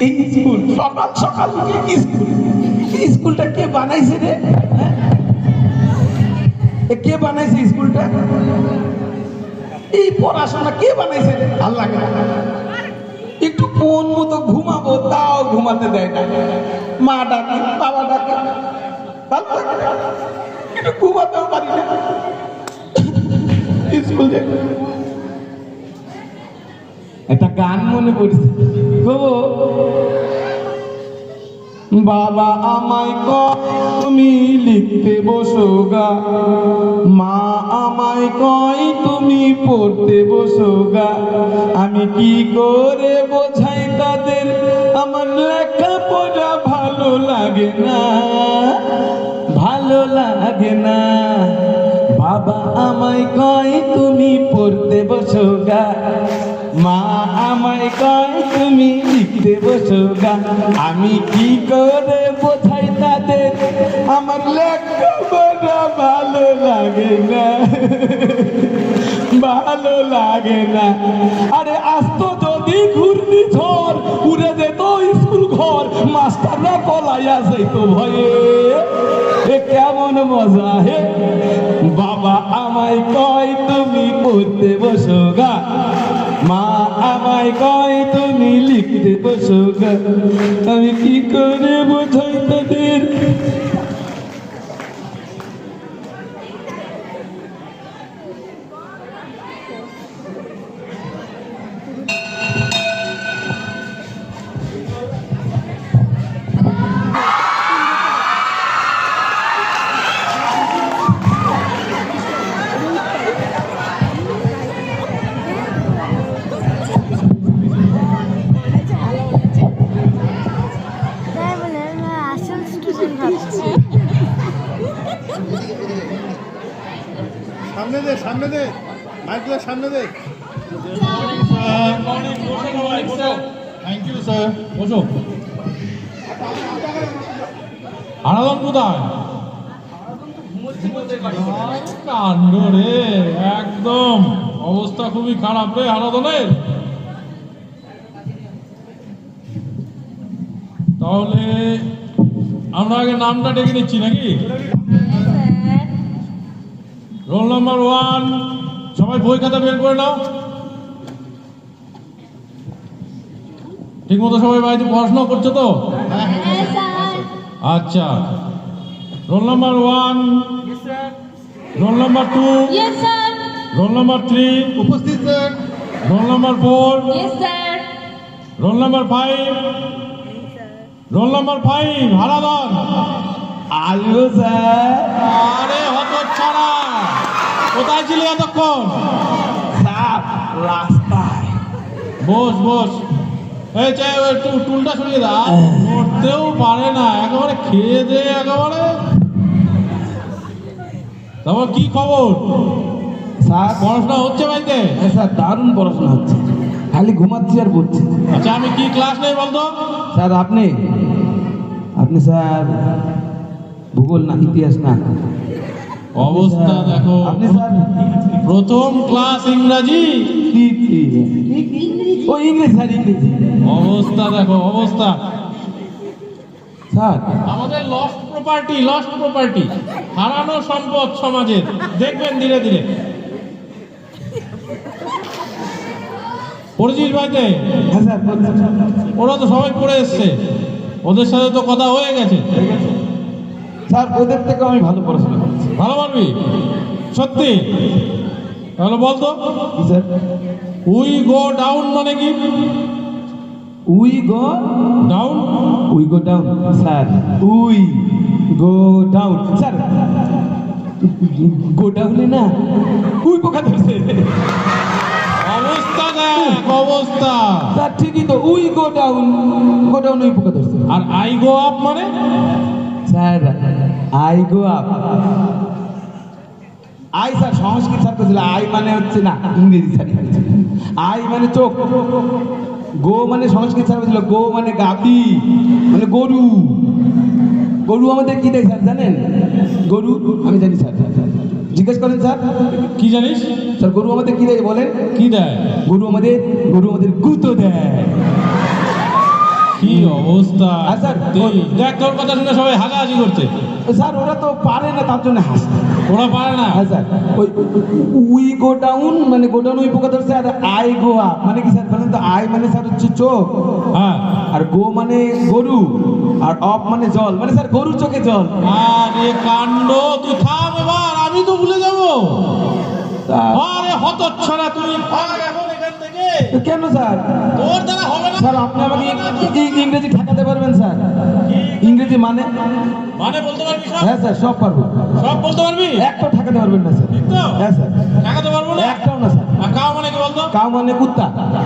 এই স্কুল সকাল সকাল স্কুল, স্কুলটা কে বানাইছে রে? কে বানাইছে স্কুলটা? এই পড়াশোনা কে বানাইছে রে? আল্লাহ। একটু কোন মতো ঘুমাবো তাও ঘুমাতে দেয় না, মা ডাকে বাবা ডাকে, একটু ঘুমাতেও পারি না। স্কুল একটা গান মনে পড়ছে, বাবা আমায় তুমি লিখতে বসো গা, মা আমায় কয় তুমি পড়তে বসো গা, আমি কি করে বোঝাই তাদের আমার লেখাপড়া ভালো লাগে না, ভালো লাগে না। বাবা আমায় কয় তুমি পড়তে বসো গা, মা আমায় কয় তুমি লিখতে বসো গা, আমি কি করে বোঝাই তাদের আমার লেখাপড়া ভালো লাগে না, ভালো লাগে না। আরে আসতো যদি ঘূর্ণিঝড় উড়ে যেত স্কুল ঘর, মাস্টাররা পলাইয়া যেত ভয়ে, কেমন মজা হে। বাবা আমায় কয় তুমি পড়তে বসো গা, মা আমায় কয় তুমি লিখতে বসো গা, আমি কি করে বোঝাই তাদের। সামনে দে, সামনে দে, মাইকগুলো সামনে দে। Thank you sir. বসো। আনাদন কোথায়? কাণ্ড রে, একদম অবস্থা খুবই খারাপ রে আনাদনের। তাহলে আমরা আগে নামটা ডেকে নিচ্ছি নাকি? রোল নাম্বার 1, সবাই বই খাতা বের করে নাও। ঠিক মতো সবাই বাড়িতে পড়াশোনা করছো তো? আচ্ছা, roll number 1, roll number 2, roll number 3, উপস্থিত sir. Roll number 4, roll number 5, roll number 5 Haradhan. আসবো স্যার। আরে হতচ্ছাড়া, কোথায় ছিলি এতক্ষণ? স্যার রাস্তায়। বস বস। এই চাই একটু টুলটা সরিয়ে দা, করতেও পারে না, একেবারে খেয়ে দে একেবারে। তারপর কি খবর? স্যার পড়াশোনা হচ্ছে বাড়িতে? স্যার দারুণ পড়াশোনা হচ্ছে, খালি ঘুমাচ্ছি আর পড়ছি। আচ্ছা, আমি কি ক্লাস নেই বলতো? স্যার আপনি স্যার ভূগোল না ইতিহাস না? অবস্থা দেখো, আপনি স্যার প্রথম ক্লাস ইংরাজি। ও ইংরেজি স্যার, ইংরেজি। অবস্থা দেখো, অবস্থা। স্যার আমাদের লস্ট প্রপার্টি, হারানো সম্পদ সমাজের, দেখবেন ধীরে ধীরে। পড়েছিস বাড়িতে? হ্যাঁ স্যার বলছি। ওরা তো সবাই পড়ে এসছে, ওদের সাথে তো কথা হয়ে গেছে। স্যার ওদের থেকে আমি ভালো পড়াশোনা করছি। ভালো পারবি সত্যি? তাহলে বলতো কি স্যার? উই গো ডাউন মানে কি? We go down, we go down sir, we go down sir, go ডাউনে না উই পোকা ধরছে। অবস্থা দেখ, অবস্থা। স্যার ঠিকই তো, উই গো ডাউন উই পোকা ধরছে। আর আই গো আপ মানে? Sir I go up. I sir Sanskrit sir বলছিল, আই মানে হচ্ছে না ইংরেজি স্যার, আই মানে চোখ, গো মানে সংস্কৃত স্যার বলছিল, গো মানে গাবি মানে গরু। গরু আমাদের কি দেয় স্যার জানেন? গরু আমি জানি স্যার, জিজ্ঞেস করেন স্যার। কি জানিস? স্যার গরু আমাদের কি দেয় বলেন? কি দেয়? গরু আমাদের গুঁতো দেয়। কি অবস্থা! আর স্যার, দেখ তোর কথা শুনে সবাই হাসাহাসি করছে। স্যার ওরা তো পারে না, তার জন্য হাসে। ওরা পারে না? হ্যাঁ স্যার, ওই উই গো ডাউন মানে গো ডাউন ওই পোকা ধরছে, আর আই গো আপ মানে কি স্যার বলেন তো? আই মানে স্যার হচ্ছে চোখ, হ্যাঁ। আর গো মানে গরু, আর অফ মানে জল, মানে স্যার গরুর চোখে জল। আরে কাণ্ড! তুই থাম এবার, আমি তো ভুলে যাবো। স্যার, আরে হতচ্ছাড়া, তুই ভাগ এখন এখান থেকে। কেন স্যার? তোর দ্বারা হবে না। স্যার আপনি আমাকে ইংরেজি ঠেকাতে পারবেন স্যার? ইংরেজি মানে? মানে বলতে পারবি সব? হ্যাঁ স্যার, সব পারবো। সব বলতে পারবি? একটাও ঠেকাতে পারবেন না স্যার। ঠিক তো? হ্যাঁ স্যার, টাকাতে পারবো না? একটাও না স্যার। আর কাউ মানে কি বলতো? কাউ মানে কুত্তা।